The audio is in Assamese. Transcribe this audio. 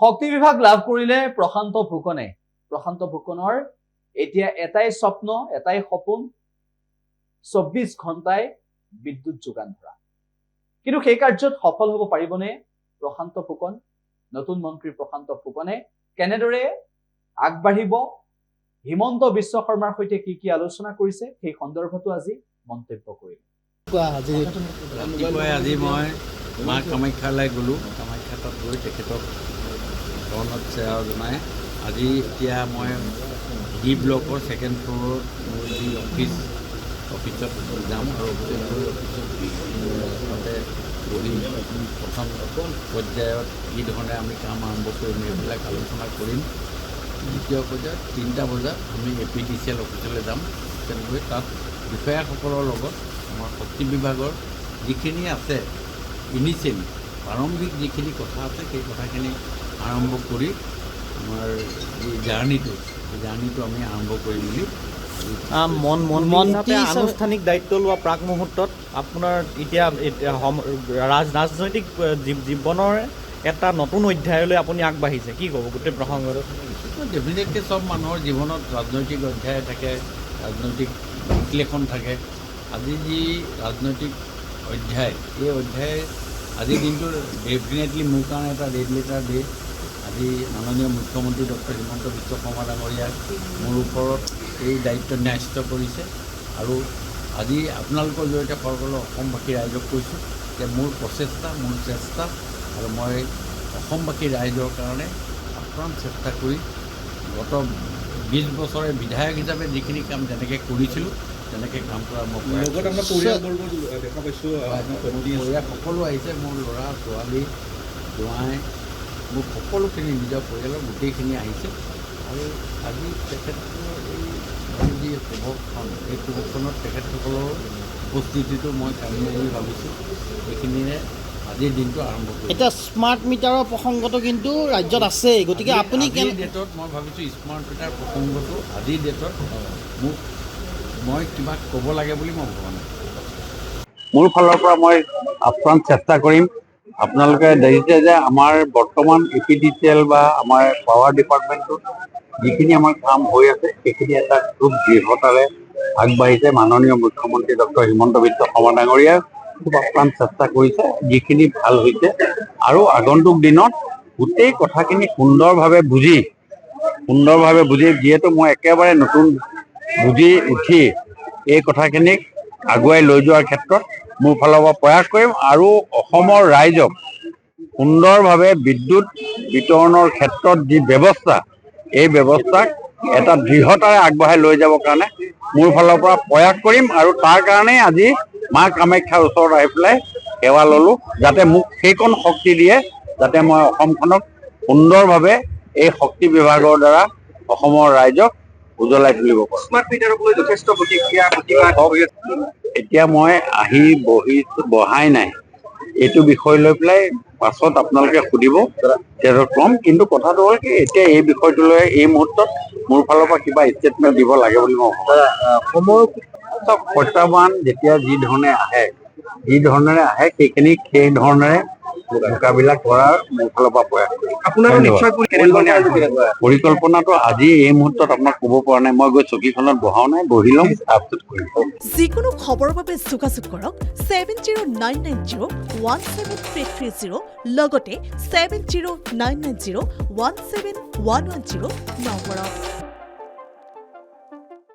শক্তি বিভাগ লাভ কৰিলে প্ৰশান্ত ফুকনৰ এতিয়া এটাই স্বপ্ন এটাই সপোন 24 ঘণ্টাই বিদ্যুৎ যোগান ধৰা কিন্তু সেই কাৰ্যত সফল হ'ব পাৰিবনে প্ৰশান্ত ফুকন নতুন মন্ত্ৰী প্ৰশান্ত ফুকনে কেনেদৰে আগবাঢ়িব হিমন্ত বিশ্ব শৰ্মাৰ সৈতে কি আলোচনা কৰিছে সেই সন্দৰ্ভতো আজি মন্তব্য কৰিম আজি মই মা কামাখ্যালৈ গ'লো কামাখ্যাত গৈ তেখেতক কৰ্ণত সেৱা জনাই আজি এতিয়া মই ডি ব্লকৰ ছেকেণ্ড ফ্ল'ৰত মোৰ যি অফিচত যাম আৰু তাতে বহি প্ৰথম পৰ্যায়ত কি ধৰণে আমি কাম আৰম্ভ কৰিম এইবিলাক আলোচনা কৰিম দ্বিতীয় পৰ্যায়ত 3টা বজাত আমি APDCL অফিচলৈ যাম তেনেকৈ তাত বিষয়াসকলৰ লগত আমাৰ শক্তি বিভাগৰ যিখিনি আছে ইনিচিয়েলি প্ৰাৰম্ভিক যিখিনি কথা আছে সেই কথাখিনি আৰম্ভ কৰি আমাৰ যি জাৰ্ণিটো আমি আৰম্ভ কৰিম বুলি মন্ত্ৰী আনুষ্ঠানিক দায়িত্ব লোৱা প্ৰাক মুহূৰ্তত আপোনাৰ এতিয়া ৰাজনৈতিক জীৱনৰ এটা নতুন অধ্যায়লৈ আপুনি আগবাঢ়িছে কি ক'ব গোটেই প্ৰসংগত ডেফিনেটলি চব মানুহৰ জীৱনত ৰাজনৈতিক অধ্যায় থাকে ৰাজনৈতিক বিশ্লেষণ থাকে আজি যি ৰাজনৈতিক অধ্যায় এই অধ্যায় আজিৰ দিনটো ডেফিনেটলি মোৰ কাৰণে এটা ৰেড লেটাৰ ডে আজি মাননীয় মুখ্যমন্ত্ৰী ডক্টৰ হিমন্ত বিশ্ব শৰ্মা ডাঙৰীয়াই মোৰ ওপৰত এই দায়িত্ব ন্যস্ত কৰিছে আৰু আজি আপোনালোকৰ জৰিয়তে সকলো অসমবাসী ৰাইজক কৈছোঁ যে মোৰ প্ৰচেষ্টা মোৰ চেষ্টা আৰু মই অসমবাসী ৰাইজৰ কাৰণে আপ্ৰাণ চেষ্টা কৰি গত 20 বছৰে বিধায়ক হিচাপে যিখিনি কাম যেনেকৈ কৰিছিলোঁ তেনেকৈ কাম কৰা মই পৰিয়াল সকলো আহিছে মোৰ ল'ৰা ছোৱালী জোঁৱাই মোৰ সকলোখিনি নিজৰ পৰিয়ালৰ গোটেইখিনি আহিছে আৰু আজি তেখেতসকলৰ এই যি শুভক্ষণ এই শুভক্ষণত তেখেতসকলৰ উপস্থিতিটো মই কামীয় বুলি ভাবিছোঁ এইখিনিৰে আজিৰ দিনটো আৰম্ভ কৰিম এতিয়া স্মাৰ্ট মিটাৰৰ প্ৰসংগটো কিন্তু ৰাজ্যত আছে গতিকে আপুনি ডেটত মই ভাবিছোঁ স্মাৰ্ট মিটাৰ প্ৰসংগটো আজিৰ ডেটত মই কিবা ক'ব লাগে বুলি মই ভবা নাই মোৰ ফালৰ পৰা মই আপ্ৰাণ চেষ্টা কৰিম আপোনালোকে দেখিছে যে আমাৰ বৰ্তমান APDCL বা আমাৰ পাৱাৰ ডিপাৰ্টমেণ্টটোত যিখিনি আমাৰ কাম হৈ আছে সেইখিনি এটা খুব দৃঢ়তাৰে আগবাঢ়িছে মাননীয় মুখ্যমন্ত্ৰী ডক্টৰ হিমন্ত বিশ্ব শৰ্মা ডাঙৰীয়াই খুব আপ্ৰাণ চেষ্টা কৰিছে যিখিনি ভাল হৈছে আৰু আগন্তুক দিনত গোটেই কথাখিনি সুন্দৰভাৱে বুজি যিহেতু মই একেবাৰে নতুন বুজি উঠি এই কথাখিনিক আগুৱাই লৈ যোৱাৰ ক্ষেত্ৰত মোৰ ফালৰ পৰা প্ৰয়াস কৰিম আৰু অসমৰ ৰাইজক সুন্দৰভাৱে বিদ্যুৎ বিতৰণৰ ক্ষেত্ৰত যি ব্যৱস্থা এই ব্যৱস্থাক এটা দৃঢ়তাৰে আগবঢ়াই লৈ যাবৰ কাৰণে মোৰ ফালৰ পৰা প্ৰয়াস কৰিম আৰু তাৰ কাৰণেই আজি মা কামাখ্যাৰ ওচৰত আহি পেলাই সেৱা ল'লোঁ যাতে মোক সেইকণ শক্তি দিয়ে যাতে মই অসমখনক সুন্দৰভাৱে এই শক্তি বিভাগৰ দ্বাৰা অসমৰ ৰাইজক উজ্বলাই তুলিব পাৰোঁ স্মাৰ্ট মিটাৰক লৈ যথেষ্ট প্ৰতিক্ৰিয়া এতিয়া মই আহি বহাই নাই এইটো বিষয় লৈ পেলাই পাছত আপোনালোকে সুধিব তেখেতক ক'ম কিন্তু কথাটো হ'ল কি এতিয়া এই বিষয়টো লৈ এই মুহূৰ্তত মোৰ ফালৰ পৰা কিবা ষ্টেটমেণ্ট দিব লাগে বুলি মই ভাবোঁ প্ৰত্যাহ্বান যেতিয়া যি ধৰণেৰে আহে সেই ধৰণেৰে মোকাবিলা কৰাৰ মোৰ ফালৰ পৰা প্ৰয়াস পৰিকল্পনাটো আজি এই মুহূৰ্তত আপোনাক ক'ব পৰা নাই মই গৈ চকীখনত বহাও নাই বহি ল'ম তাৰপিছত কৰিম যিকোনো খবৰৰ বাবে যোগাযোগ কৰক 7099017330 লগতে 7099017110 নম্বৰত